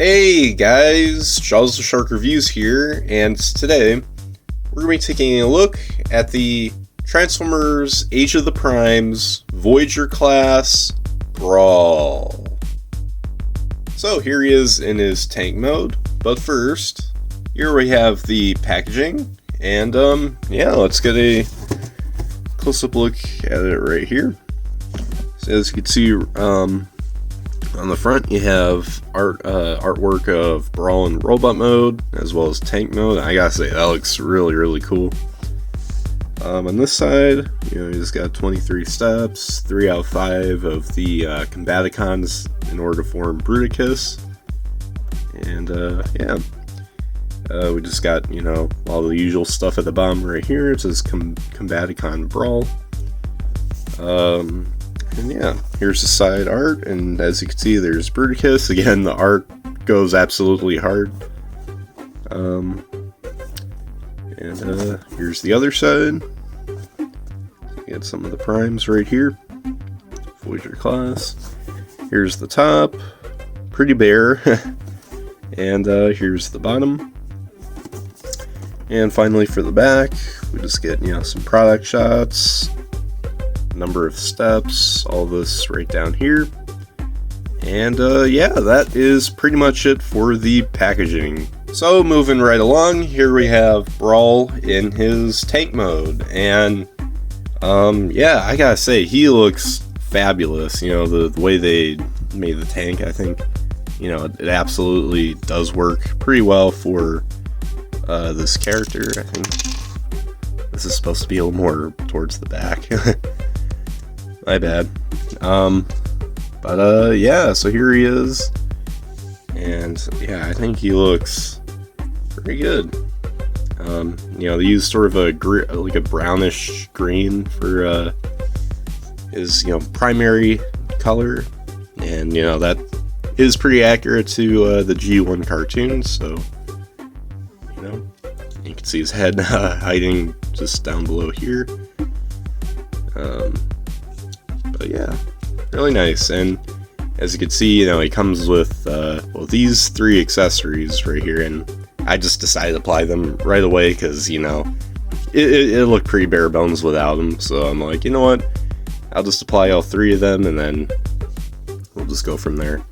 Hey guys, JawsTheSharkReviews here, and today we're going to be taking a look at the Transformers Age of the Primes Voyager class Brawl. So here he is in his tank mode, but first, here we have the packaging, and yeah, let's get a close-up look at it right here. So as you can see, on the front, you have artwork of Brawl and Robot mode, as well as tank mode. I gotta say, that looks really cool. On this side, you just got 23 steps, 3 out of 5 of the Combaticons in order to form Bruticus. And yeah, we just got, all the usual stuff at the bottom right here. It says Combaticon Brawl. And yeah, here's the side art, and as you can see, there's Bruticus. Again, the art goes absolutely hard. And here's the other side. You get some of the primes right here. Voyager class. Here's the top. Pretty bare. And here's the bottom. And finally for the back, we just get, some product shots. Number of steps, all this right down here. And yeah, that is pretty much it for the packaging. So moving right along, here we have Brawl in his tank mode, and yeah, I gotta say, he looks fabulous. The way they made the tank, I think, it absolutely does work pretty well for this character. I think this is supposed to be a little more towards the back. My bad. But yeah, so here he is, and yeah, I think he looks pretty good. They use sort of a like a brownish green for his primary color, and that is pretty accurate to the G1 cartoon. So you can see his head hiding just down below here. But yeah, really nice. And as you can see, he comes with well, these 3 accessories right here, and I just decided to apply them right away because it looked pretty bare bones without them. So I'm like, you know what, I'll just apply all 3 of them, and then we'll just go from there.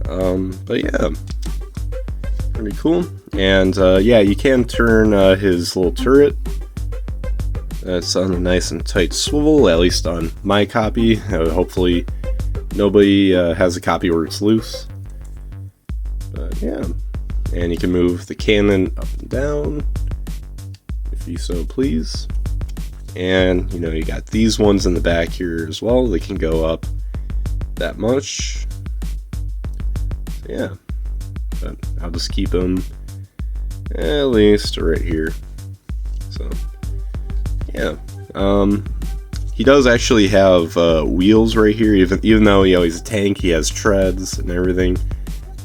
But yeah, pretty cool. And yeah, you can turn his little turret. It's on a nice and tight swivel, at least on my copy. Hopefully nobody has a copy where it's loose. But yeah, and you can move the cannon up and down if you so please. And you got these ones in the back here as well. They can go up that much. So yeah, but I'll just keep them at least right here. So yeah, he does actually have wheels right here, even though he's a tank, he has treads and everything.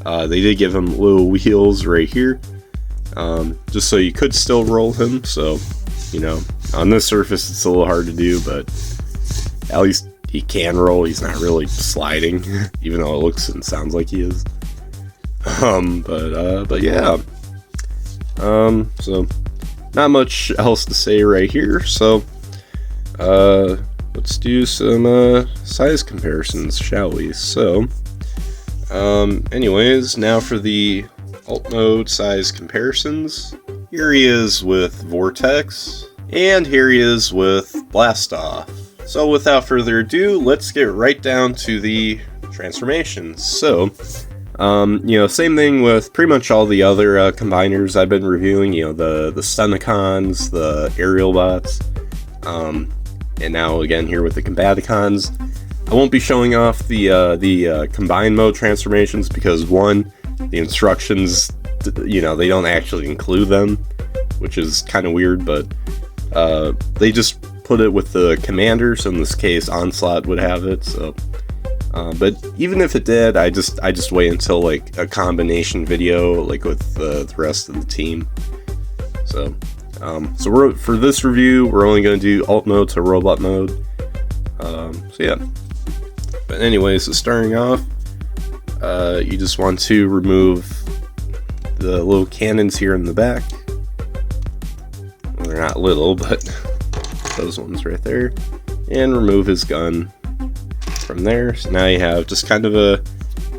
They did give him little wheels right here, just so you could still roll him. So, on this surface it's a little hard to do, but at least he can roll. He's not really sliding, even though it looks and sounds like he is. But yeah. So not much else to say right here, so let's do some size comparisons, shall we? So anyways, now for the alt mode size comparisons. Here he is with Vortex, and here he is with Blastoff. So without further ado, let's get right down to the transformations. So same thing with pretty much all the other combiners I've been reviewing, the Stunticons, the Aerial Bots, and now again here with the Combaticons. I won't be showing off the combined mode transformations because, one, the instructions, they don't actually include them, which is kind of weird, but they just put it with the commander, so in this case Onslaught would have it, so... but even if it did, I just wait until like a combination video, like with the rest of the team. So for this review, we're only going to do alt mode to robot mode. So yeah. But anyways, so starting off, you just want to remove the little cannons here in the back. Well, they're not little, but those ones right there. And remove his gun from there. So now you have just kind of a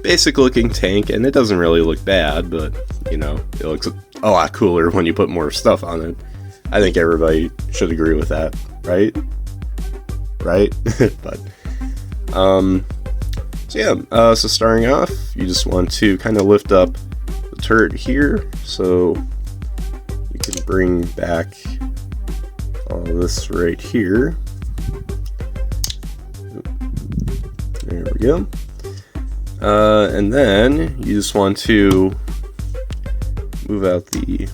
basic looking tank, and it doesn't really look bad, but you know, it looks a lot cooler when you put more stuff on it. I think everybody should agree with that, right? But so yeah, so starting off, you just want to kind of lift up the turret here, so you can bring back all this right here. There we go. And then you just want to move out the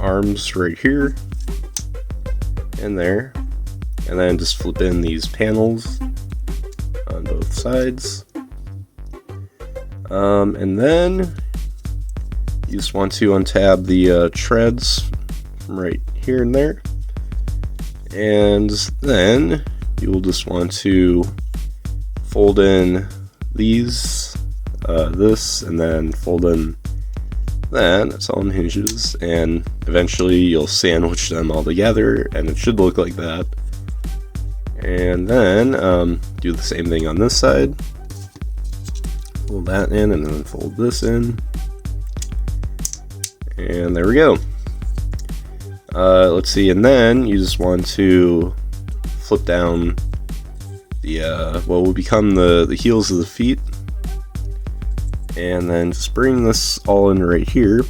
arms right here and there, and then just flip in these panels on both sides. And then you just want to untab the treads from right here and there, and then you will just want to fold in these, this, and then fold in that. It's all on hinges, and eventually you'll sandwich them all together, and it should look like that. And then do the same thing on this side. Fold that in, and then fold this in, and there we go. Let's see, and then you just want to flip down the what will become the heels of the feet, and then just bring this all in right here.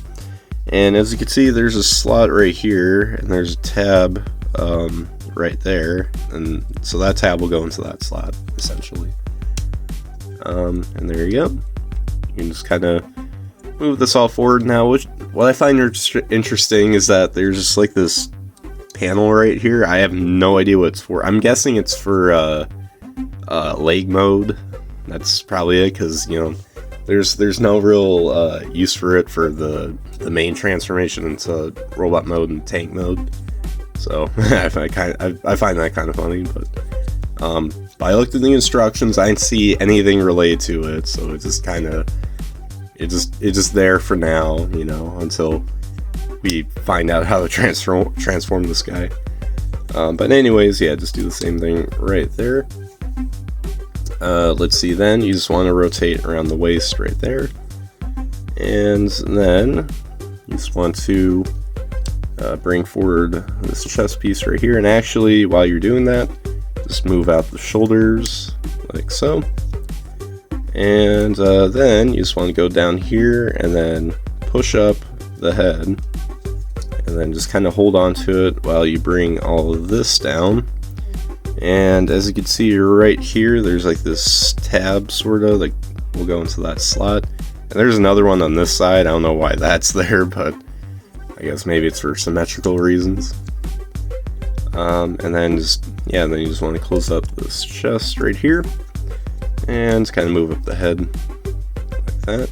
And as you can see, there's a slot right here, and there's a tab right there, and so that tab will go into that slot essentially. And there you go. You can just kind of move this all forward now. What I find interesting is that there's just like this panel right here. I have no idea what it's for. I'm guessing it's for leg mode. That's probably it, because you know, there's no real use for it for the main transformation into robot mode and tank mode. So I find that kind of funny, but I looked at the instructions, I didn't see anything related to it, so it's just kind of it's just there for now, you know, until we find out how to transform this guy. But anyways, yeah, just do the same thing right there. Let's see, then you just want to rotate around the waist right there, and then you just want to bring forward this chest piece right here, and actually while you're doing that, just move out the shoulders like so, and then you just want to go down here and then push up the head, and then just kind of hold on to it while you bring all of this down. And as you can see right here, there's like this tab sort of, like, will go into that slot, and there's another one on this side. I don't know why that's there, but I guess maybe it's for symmetrical reasons. And then then you just want to close up this chest right here, and kind of move up the head like that.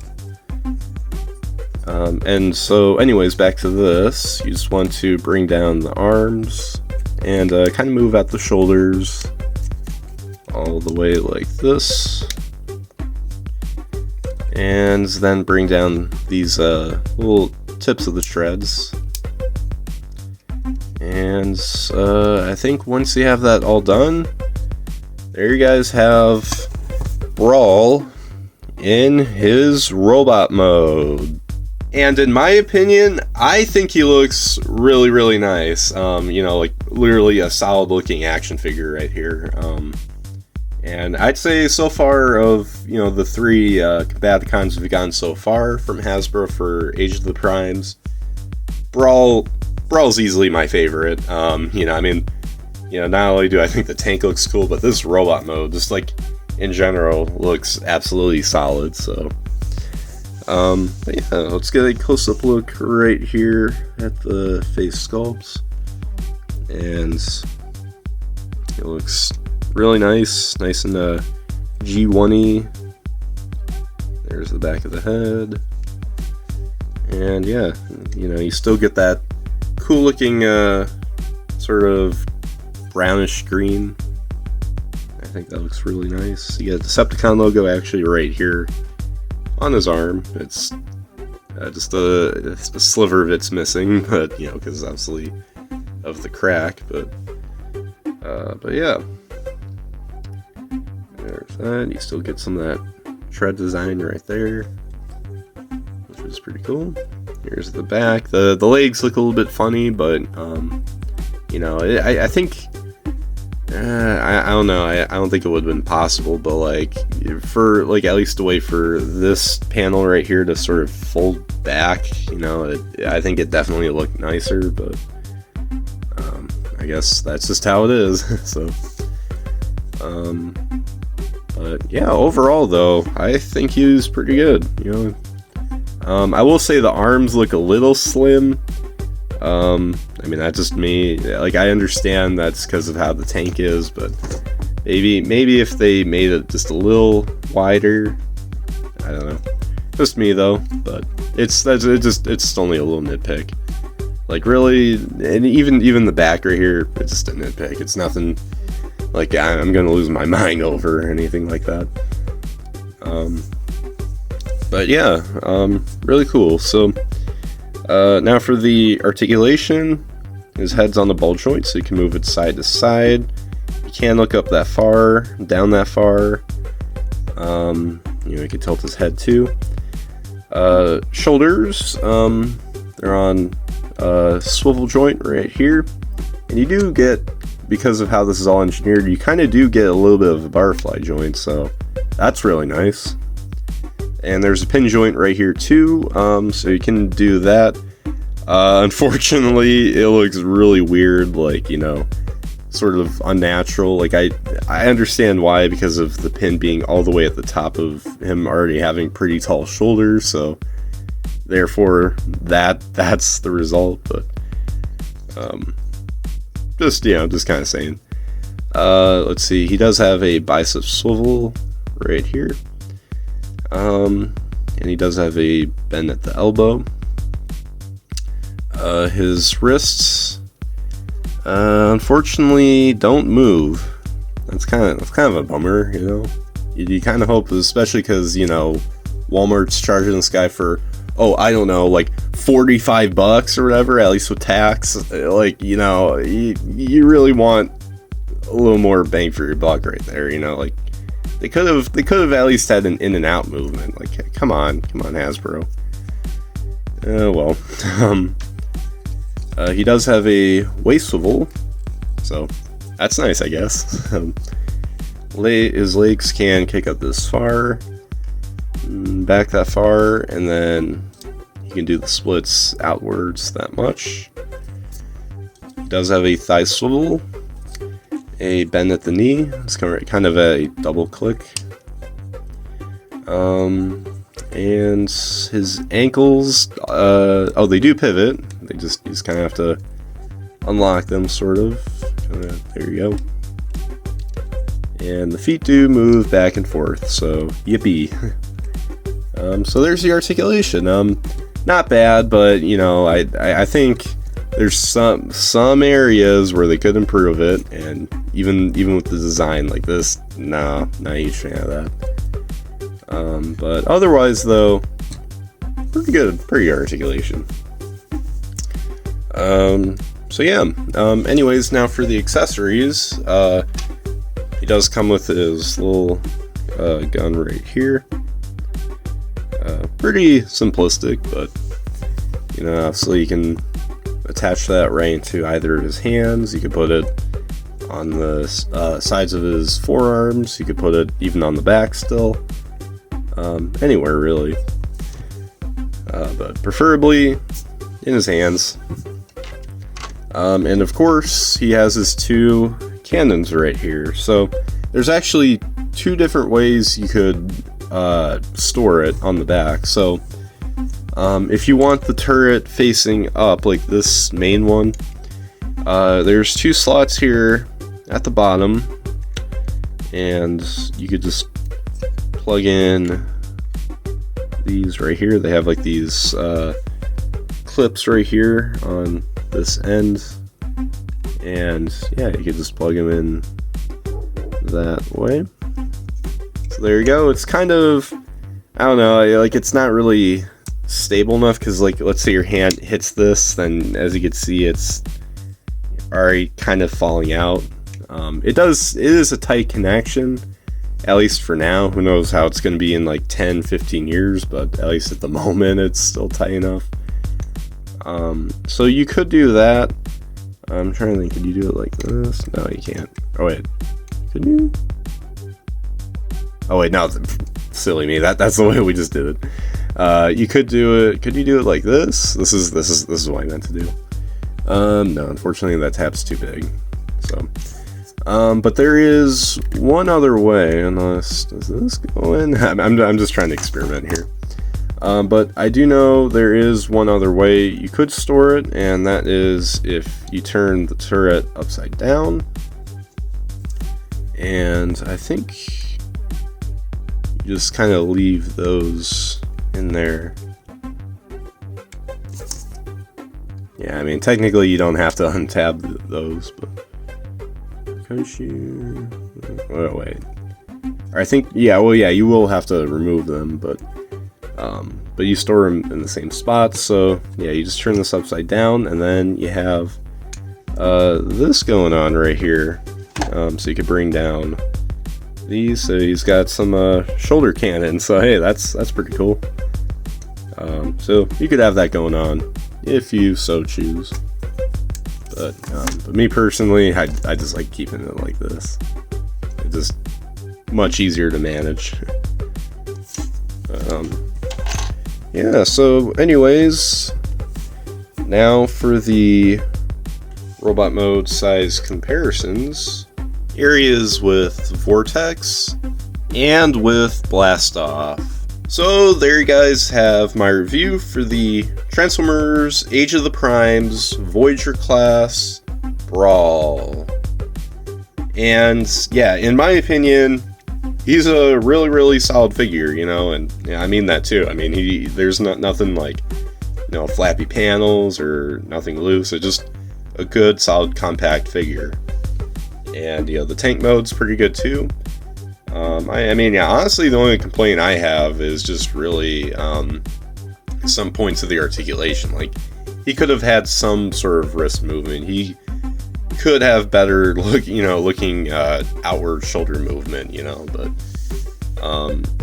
And so anyways, back to this, you just want to bring down the arms, and kind of move out the shoulders all the way like this, and then bring down these little tips of the treads. And I think once you have that all done, there you guys have Brawl in his robot mode. And in my opinion, I think he looks really, really nice. You know, like literally a solid looking action figure right here. And I'd say so far of, you know, the three Combaticons we've gotten so far from Hasbro for Age of the Primes, Brawl's easily my favorite. You know, I mean, you know, not only do I think the tank looks cool, but this robot mode, just like in general, looks absolutely solid. So but yeah, let's get a close-up look right here at the face sculpts, and it looks really nice and G1-y. There's the back of the head, and yeah, you know, you still get that cool-looking sort of brownish green. I think that looks really nice. You got the Decepticon logo actually right here on his arm. It's just a sliver of it's missing, but you know, because obviously of the crack. But yeah, there's that. You still get some of that tread design right there, which is pretty cool. Here's the back. The legs look a little bit funny, but you know, I think. I don't know. I don't think it would have been possible, but like for like at least a way for this panel right here to sort of fold back, you know, I think it definitely looked nicer. But I guess that's just how it is. So, but yeah, overall though, I think he was pretty good. You know, I will say the arms look a little slim. I mean, that's just me. Like, I understand that's because of how the tank is, but maybe if they made it just a little wider, I don't know. Just me though, but it's only a little nitpick. Like, really, and even the back right here, it's just a nitpick. It's nothing like I'm gonna lose my mind over or anything like that. But yeah, really cool. So. Now for the articulation, his head's on the ball joint, so you can move it side to side. You can't look up that far, down that far. You know, you can tilt his head too. Shoulders, they're on a swivel joint right here, and you do get, because of how this is all engineered, you kind of do get a little bit of a butterfly joint, so that's really nice. And there's a pin joint right here too, so you can do that. Unfortunately, it looks really weird, like, you know, sort of unnatural. Like, I understand why, because of the pin being all the way at the top of him already having pretty tall shoulders, so therefore that's the result. But just, you know, just kind of saying. Let's see, he does have a bicep swivel right here. And he does have a bend at the elbow. His wrists, unfortunately, don't move. That's kind of a bummer, you know. You kind of hope, especially because, you know, Walmart's charging this guy for, I don't know, like $45 or whatever, at least with tax. Like, you know, you really want a little more bang for your buck right there, you know, like. They could have at least had an in and out movement. Like, come on, Hasbro. Well, he does have a waist swivel, so that's nice, I guess. His legs can kick up this far, back that far, and then he can do the splits outwards that much. He does have a thigh swivel. A bend at the knee. It's kind of a double click. And his ankles, they do pivot. You just kind of have to unlock them, sort of. There you go. And the feet do move back and forth, so yippee. So there's the articulation. Not bad, but you know, I think there's some areas where they could improve it, and even with the design like this, not a huge fan of that. But otherwise, though, pretty good articulation. So yeah. Anyways, now for the accessories, he does come with his little gun right here. Pretty simplistic, but you know, obviously you can attach that right into either of his hands. You could put it on the sides of his forearms. You could put it even on the back still. Anywhere really. But preferably in his hands. And of course, he has his two cannons right here. So there's actually two different ways you could store it on the back. So if you want the turret facing up, like this main one, there's two slots here at the bottom, and you could just plug in these right here. They have like these clips right here on this end, and yeah, you could just plug them in that way. So there you go. It's kind of I don't know, like it's not really stable enough, because like let's say your hand hits this, then as you can see it's already kind of falling out. It is a tight connection, at least for now. Who knows how it's going to be in like 10-15 years, but at least at the moment it's still tight enough. So you could do that. I'm trying to think, could you do it like this? No, you can't. Oh wait, could you? Oh wait, no, silly me. That's the way we just did it. You could do it. Could you do it like this? This is what I meant to do. No, unfortunately that tab's too big. So, but there is one other way. Unless, does this go in? I'm just trying to experiment here. But I do know there is one other way you could store it, and that is if you turn the turret upside down. And I think you just kind of leave those in there. Yeah, I mean, technically you don't have to untab those, but because you... Oh, wait. Or I think, yeah, well, yeah, you will have to remove them, but you store them in the same spot. So yeah, you just turn this upside down, and then you have this going on right here. So you could bring down these. So he's got some shoulder cannon. So hey, that's pretty cool. So you could have that going on if you so choose. But me personally, I just like keeping it like this. It's just much easier to manage. Yeah, so anyways, now for the robot mode size comparisons. Areas with Vortex and with Blast Off. So there you guys have my review for the Transformers Age of the Primes Voyager class Brawl. And yeah, in my opinion, he's a really, really solid figure, you know, and yeah, I mean that too. I mean, there's nothing like, you know, flappy panels or nothing loose. It's just a good, solid, compact figure. And, you know, the tank mode's pretty good too. I mean, yeah, honestly, the only complaint I have is just really some points of the articulation. Like, he could have had some sort of wrist movement. He could have better looking outward shoulder movement, you know, but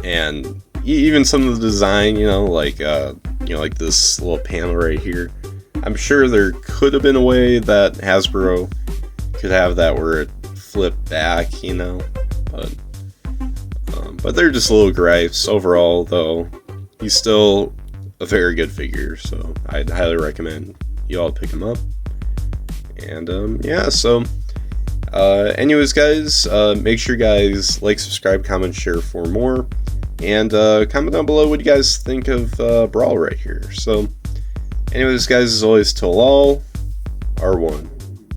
and even some of the design, you know, like this little panel right here. I'm sure there could have been a way that Hasbro could have that where it flipped back, you know, but they're just little gripes. Overall, though, he's still a very good figure, so I'd highly recommend you all pick him up. And yeah, so anyways, guys, make sure you guys like, subscribe, comment, share for more, and comment down below what you guys think of Brawl right here. So anyways, guys, as always, till all are one.